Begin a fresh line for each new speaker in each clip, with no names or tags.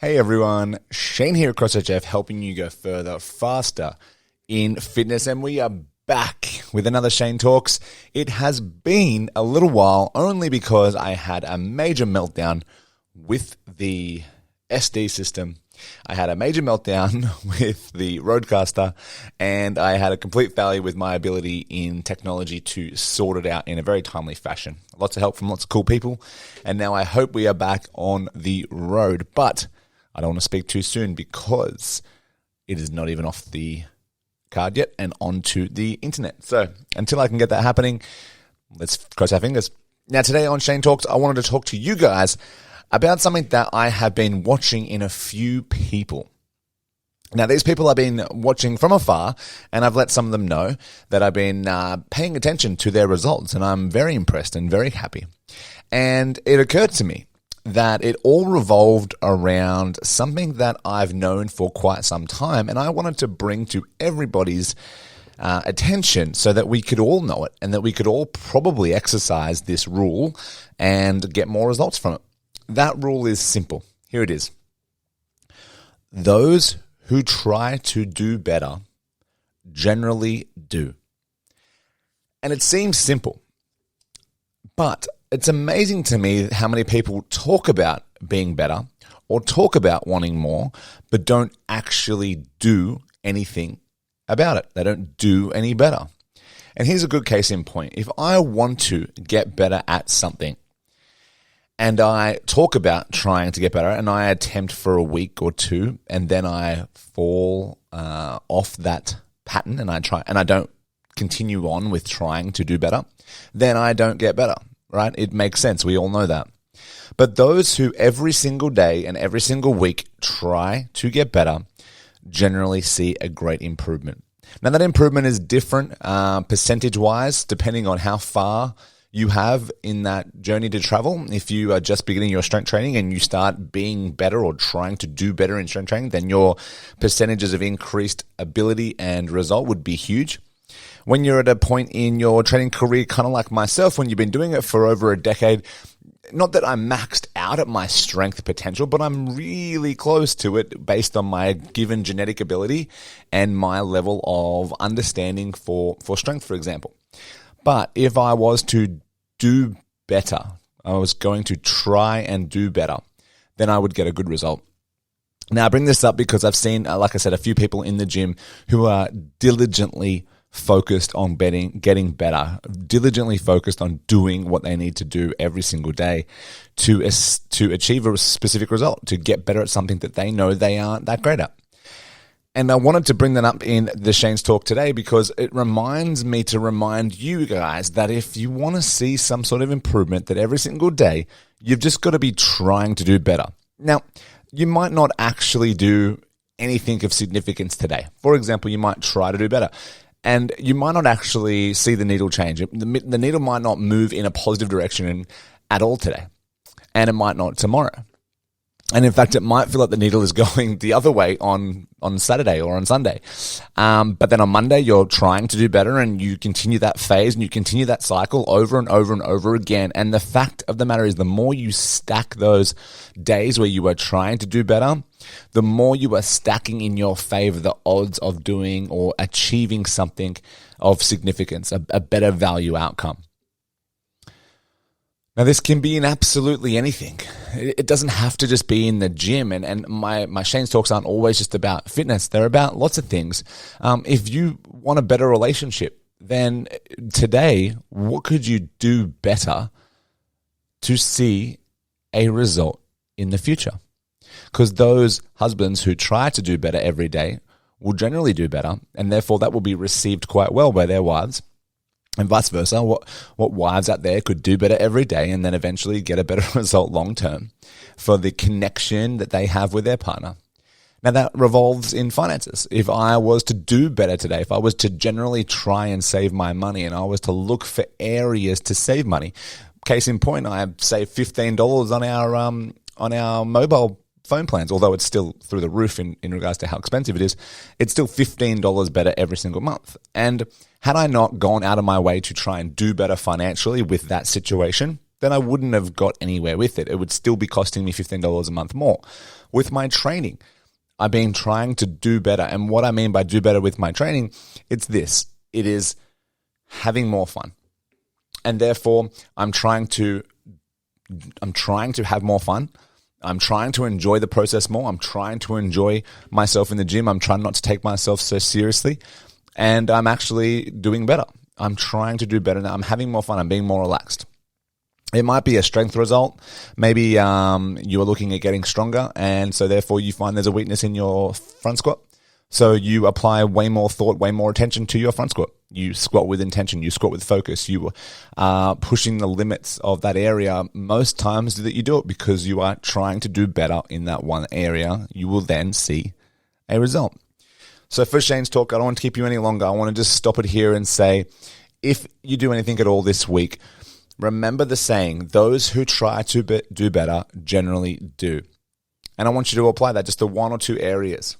Hey everyone, Shane here at CrossFit helping you go further, faster in fitness, and we are back with another Shane Talks. It has been a little while only because I had a major meltdown with the SD system. I had a major meltdown with the Rodecaster, and I had a complete failure with my ability in technology to sort it out in a very timely fashion. Lots of help from lots of cool people, and now I hope we are back on the road. But I don't want to speak too soon because it is not even off the card yet and onto the internet. So until I can get that happening, let's cross our fingers. Now today on Shane Talks, I wanted to talk to you guys about something that I have been watching in a few people. Now, these people I've been watching from afar, and I've let some of them know that I've been paying attention to their results, and I'm very impressed and very happy. And it occurred to me that it all revolved around something that I've known for quite some time, and I wanted to bring to everybody's attention so that we could all know it and that we could all probably exercise this rule and get more results from it. That rule is simple. Here it is. Those who try to do better generally do. And it seems simple, but it's amazing to me how many people talk about being better or talk about wanting more, but don't actually do anything about it. They don't do any better. And here's a good case in point. If I want to get better at something, and I talk about trying to get better, and I attempt for a week or two, and then I fall off that pattern, and I don't continue on with trying to do better, then I don't get better, right? It makes sense. We all know that. But those who every single day and every single week try to get better generally see a great improvement. Now, that improvement is different percentage-wise, depending on how far you have in that journey to travel. If you are just beginning your strength training and you start being better or trying to do better in strength training, then your percentages of increased ability and result would be huge. When you're at a point in your training career, kind of like myself, when you've been doing it for over a decade, not that I'm maxed out at my strength potential, but I'm really close to it based on my given genetic ability and my level of understanding for strength, for example. But if I was to do better, I was going to try and do better, then I would get a good result. Now, I bring this up because I've seen, like I said, a few people in the gym who are diligently focused on getting better, diligently focused on doing what they need to do every single day to achieve a specific result, to get better at something that they know they aren't that great at. And I wanted to bring that up in the Shane's Talk today because it reminds me to remind you guys that if you want to see some sort of improvement, that every single day, you've just got to be trying to do better. Now, you might not actually do anything of significance today. For example, you might try to do better, and you might not actually see the needle change. The needle might not move in a positive direction at all today, and it might not tomorrow. And in fact, it might feel like the needle is going the other way on Saturday or on Sunday. But then on Monday, you're trying to do better and you continue that phase and you continue that cycle over and over and over again. And the fact of the matter is the more you stack those days where you are trying to do better, the more you are stacking in your favor the odds of doing or achieving something of significance, a better value outcome. Now, this can be in absolutely anything. It doesn't have to just be in the gym. And my Shane's Talks aren't always just about fitness. They're about lots of things. If you want a better relationship, then today, what could you do better to see a result in the future? Because those husbands who try to do better every day will generally do better, and therefore that will be received quite well by their wives. And vice versa, what wives out there could do better every day and then eventually get a better result long term for the connection that they have with their partner. Now that revolves in finances. If I was to do better today, if I was to generally try and save my money and I was to look for areas to save money, case in point, I saved $15 on our mobile phone plans, although it's still through the roof in regards to how expensive it is. It's still $15 better every single month. And had I not gone out of my way to try and do better financially with that situation, then I wouldn't have got anywhere with it. It would still be costing me $15 a month more. with my training. I've been trying to do better. And what I mean by do better with my training, it's this. It is having more fun. And therefore, I'm trying to have more fun. I'm trying to enjoy the process more. I'm trying to enjoy myself in the gym. I'm trying not to take myself so seriously. And I'm actually doing better. I'm trying to do better now. I'm having more fun. I'm being more relaxed. It might be a strength result. Maybe you are looking at getting stronger, and so therefore you find there's a weakness in your front squat. So you apply way more thought, way more attention to your front squat. You squat with intention. You squat with focus. You are pushing the limits of that area most times that you do it because you are trying to do better in that one area. You will then see a result. So for Shane's talk, I don't want to keep you any longer. I want to just stop it here and say, if you do anything at all this week, remember the saying, those who try to do better generally do. And I want you to apply that just to one or two areas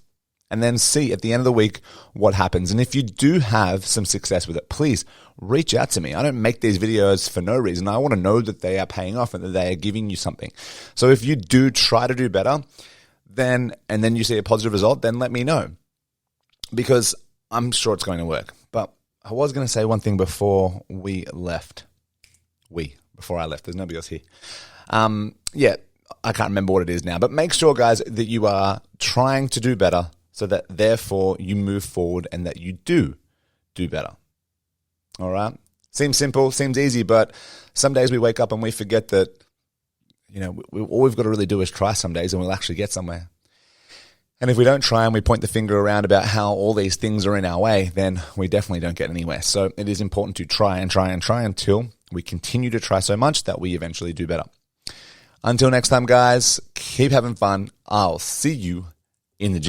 and then see at the end of the week what happens. And if you do have some success with it, please reach out to me. I don't make these videos for no reason. I want to know that they are paying off and that they are giving you something. So if you do try to do better, and then you see a positive result, then let me know, because I'm sure it's going to work. But I was going to say one thing before we left. Before I left. There's nobody else here. I can't remember what it is now. But make sure, guys, that you are trying to do better so that therefore you move forward and that you do better. All right? Seems simple, seems easy, but some days we wake up and we forget that, all we've got to really do is try some days and we'll actually get somewhere. And if we don't try and we point the finger around about how all these things are in our way, then we definitely don't get anywhere. So it is important to try and try and try until we continue to try so much that we eventually do better. Until next time, guys, keep having fun. I'll see you in the gym.